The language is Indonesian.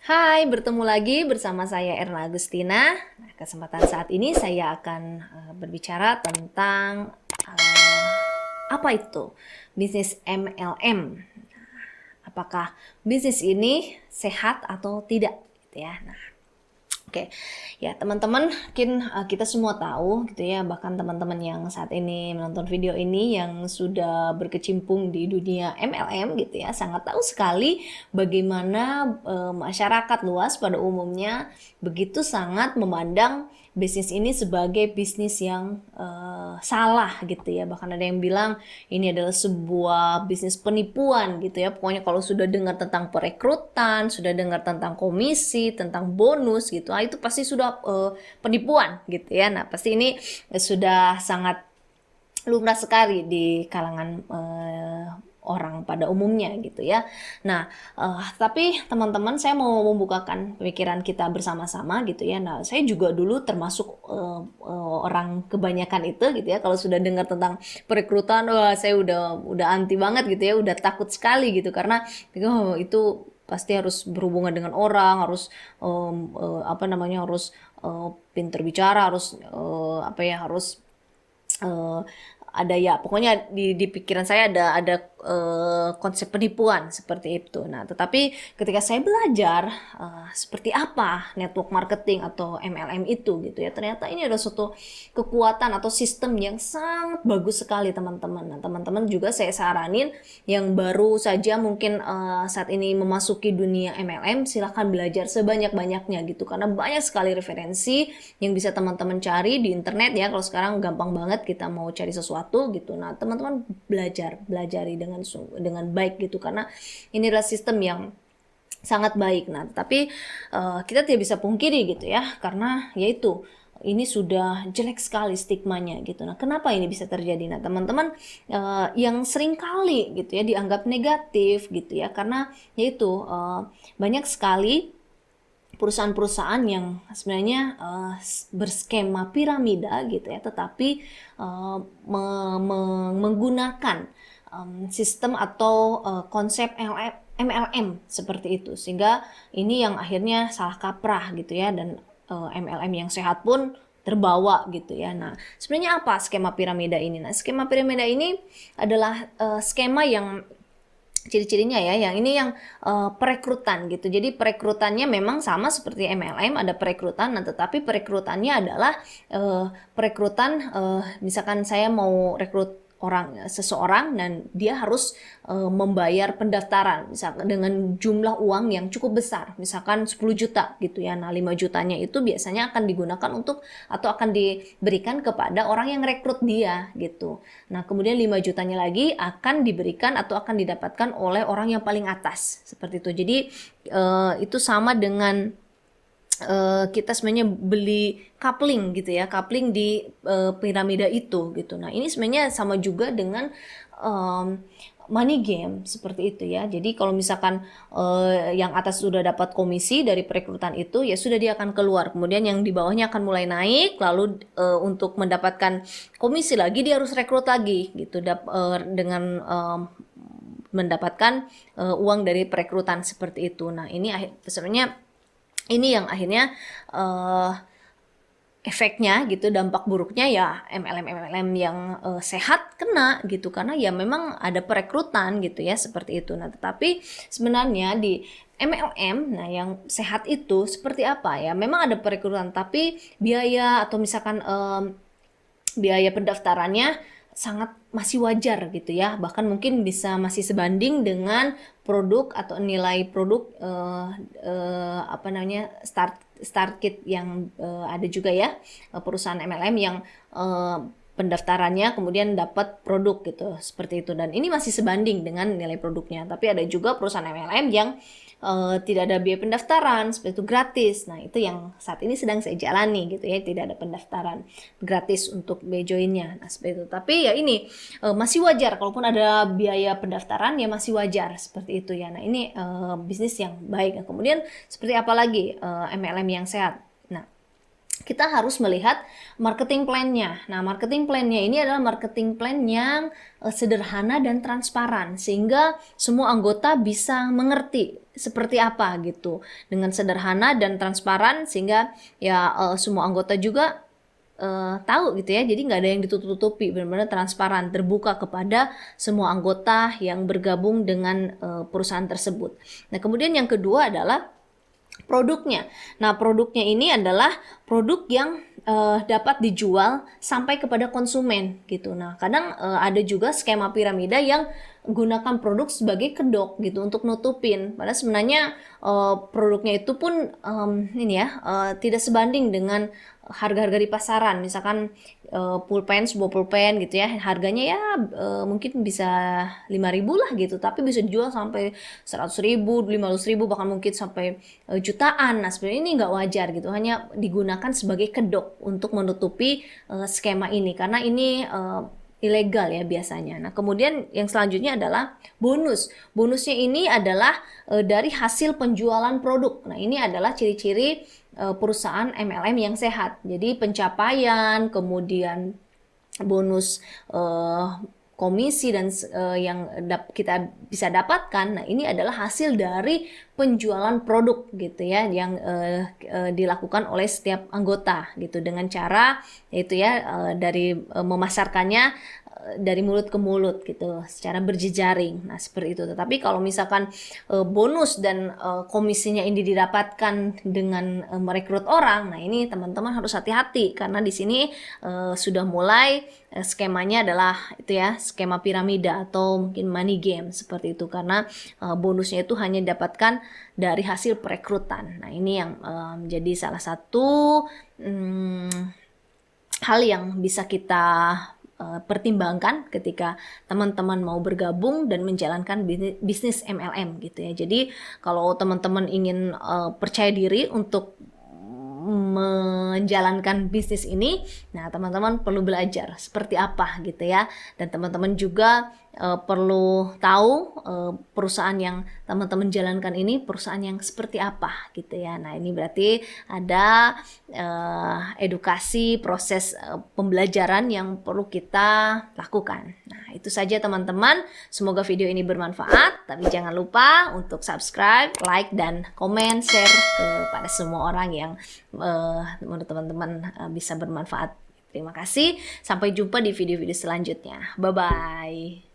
Hai, bertemu lagi bersama saya Erna Agustina. Nah, kesempatan saat ini saya akan berbicara tentang apa itu bisnis MLM. Apakah bisnis ini sehat atau tidak, gitu ya. Nah, oke, ya teman-teman, mungkin kita semua tahu gitu ya, bahkan teman-teman yang saat ini menonton video ini yang sudah berkecimpung di dunia MLM gitu ya, sangat tahu sekali bagaimana masyarakat luas pada umumnya begitu sangat memandang bisnis ini sebagai bisnis yang salah gitu ya. Bahkan ada yang bilang ini adalah sebuah bisnis penipuan gitu ya. Pokoknya kalau sudah dengar tentang perekrutan, sudah dengar tentang komisi, tentang bonus gitu, itu pasti sudah penipuan gitu ya. Nah, pasti ini sudah sangat lumrah sekali di kalangan orang pada umumnya gitu ya. Nah, tapi teman-teman, saya mau membukakan pemikiran kita bersama-sama gitu ya. Nah, saya juga dulu termasuk orang kebanyakan itu gitu ya. Kalau sudah dengar tentang perekrutan, wah saya udah anti banget gitu ya, udah takut sekali gitu karena itu pasti harus berhubungan dengan orang, harus apa namanya, harus pinter bicara, harus apa ya, harus uh, ada ya pokoknya di pikiran saya ada konsep penipuan seperti itu. Nah, tetapi ketika saya belajar seperti apa network marketing atau MLM itu gitu ya, ternyata ini adalah suatu kekuatan atau sistem yang sangat bagus sekali teman-teman. Nah, teman-teman juga saya saranin yang baru saja mungkin saat ini memasuki dunia MLM, silahkan belajar sebanyak-banyaknya gitu, karena banyak sekali referensi yang bisa teman-teman cari di internet ya. Kalau sekarang gampang banget kita mau cari sesuatu gitu. Nah, teman-teman belajari dengan baik gitu, karena ini adalah sistem yang sangat baik. Nah, tapi kita tidak bisa pungkiri gitu ya, karena yaitu ini sudah jelek sekali stigmanya gitu. Nah, kenapa ini bisa terjadi? Nah, teman-teman, yang sering kali gitu ya dianggap negatif gitu ya, karena yaitu banyak sekali perusahaan-perusahaan yang sebenarnya berskema piramida gitu ya, tetapi menggunakan sistem atau konsep MLM seperti itu, sehingga ini yang akhirnya salah kaprah gitu ya, dan MLM yang sehat pun terbawa gitu ya. Nah, sebenarnya apa skema piramida ini? Nah, skema piramida ini adalah skema yang ciri-cirinya ya, yang ini yang perekrutan gitu. Jadi perekrutannya memang sama seperti MLM, ada perekrutan. Nah, tetapi perekrutannya adalah perekrutan, misalkan saya mau rekrut seseorang, dan dia harus membayar pendaftaran misalkan dengan jumlah uang yang cukup besar, misalkan 10 juta gitu ya. Nah, 5 jutanya itu biasanya akan digunakan untuk atau akan diberikan kepada orang yang rekrut dia gitu. Nah, kemudian 5 jutanya lagi akan diberikan atau akan didapatkan oleh orang yang paling atas seperti itu. Jadi itu sama dengan kita sebenarnya beli coupling gitu ya, coupling di piramida itu gitu. Nah, ini sebenarnya sama juga dengan um, money game seperti itu ya. Jadi kalau misalkan yang atas sudah dapat komisi dari perekrutan itu, ya sudah, dia akan keluar. Kemudian yang di bawahnya akan mulai naik, lalu untuk mendapatkan komisi lagi dia harus rekrut lagi gitu, dengan mendapatkan uang dari perekrutan seperti itu. Nah, ini sebenarnya ini yang akhirnya uh, efeknya gitu, dampak buruknya ya MLM yang sehat kena gitu, karena ya memang ada perekrutan gitu ya seperti itu. Nah, tetapi sebenarnya di MLM, nah yang sehat itu seperti apa ya? Memang ada perekrutan, tapi biaya atau misalkan biaya pendaftarannya sangat masih wajar gitu ya, bahkan mungkin bisa masih sebanding dengan produk atau nilai produk apa namanya, start kit yang ada juga ya, perusahaan MLM yang pendaftarannya kemudian dapat produk gitu seperti itu, dan ini masih sebanding dengan nilai produknya. Tapi ada juga perusahaan MLM yang tidak ada biaya pendaftaran seperti itu, gratis. Nah, itu yang saat ini sedang saya jalani gitu ya, tidak ada pendaftaran, gratis untuk joinnya. Nah, seperti itu. Tapi ya ini masih wajar, kalaupun ada biaya pendaftaran ya masih wajar seperti itu ya. Nah, ini bisnis yang baik. Nah, kemudian seperti apa lagi MLM yang sehat? Nah, kita harus melihat marketing plan-nya. Nah, marketing plan-nya ini adalah marketing plan yang sederhana dan transparan, sehingga semua anggota bisa mengerti seperti apa gitu. Dengan sederhana dan transparan, sehingga ya semua anggota juga tahu gitu ya. Jadi nggak ada yang ditutup-tutupi, benar-benar transparan, terbuka kepada semua anggota yang bergabung dengan perusahaan tersebut. Nah, kemudian yang kedua adalah produknya. Nah, produknya ini adalah produk yang dapat dijual sampai kepada konsumen gitu. Nah, kadang ada juga skema piramida yang gunakan produk sebagai kedok gitu untuk nutupin. Padahal sebenarnya produknya itu pun tidak sebanding dengan harga-harga di pasaran. Misalkan pulpen, sebuah pulpen gitu ya, harganya ya mungkin bisa 5.000 lah gitu, tapi bisa dijual sampai 100.000, 15.000, bahkan mungkin sampai jutaan. Nah, sebenarnya ini nggak wajar gitu, hanya digunakan sebagai kedok untuk menutupi skema ini, karena ini ilegal ya biasanya. Nah, kemudian yang selanjutnya adalah bonus. Bonusnya ini adalah dari hasil penjualan produk. Nah, ini adalah ciri-ciri perusahaan MLM yang sehat. Jadi pencapaian, kemudian bonus komisi dan yang kita bisa dapatkan. Nah, ini adalah hasil dari penjualan produk gitu ya, yang dilakukan oleh setiap anggota gitu, dengan cara yaitu ya dari memasarkannya dari mulut ke mulut gitu, secara berjejaring. Nah, seperti itu. Tetapi kalau misalkan bonus dan komisinya ini didapatkan dengan merekrut orang, nah ini teman-teman harus hati-hati, karena di sini sudah mulai skemanya adalah itu ya, skema piramida atau mungkin money game seperti itu, karena bonusnya itu hanya didapatkan dari hasil perekrutan. Nah, ini yang menjadi salah satu hal yang bisa kita pertimbangkan ketika teman-teman mau bergabung dan menjalankan bisnis MLM gitu ya. Jadi kalau teman-teman ingin percaya diri untuk menjalankan bisnis ini, nah teman-teman perlu belajar seperti apa gitu ya, dan teman-teman juga perlu tahu perusahaan yang teman-teman jalankan ini perusahaan yang seperti apa gitu ya. Nah, ini berarti ada edukasi proses pembelajaran yang perlu kita lakukan. Nah, itu saja teman-teman, semoga video ini bermanfaat, tapi jangan lupa untuk subscribe, like, dan komen, share kepada semua orang yang menurut teman-teman bisa bermanfaat. Terima kasih, sampai jumpa di video-video selanjutnya. Bye-bye.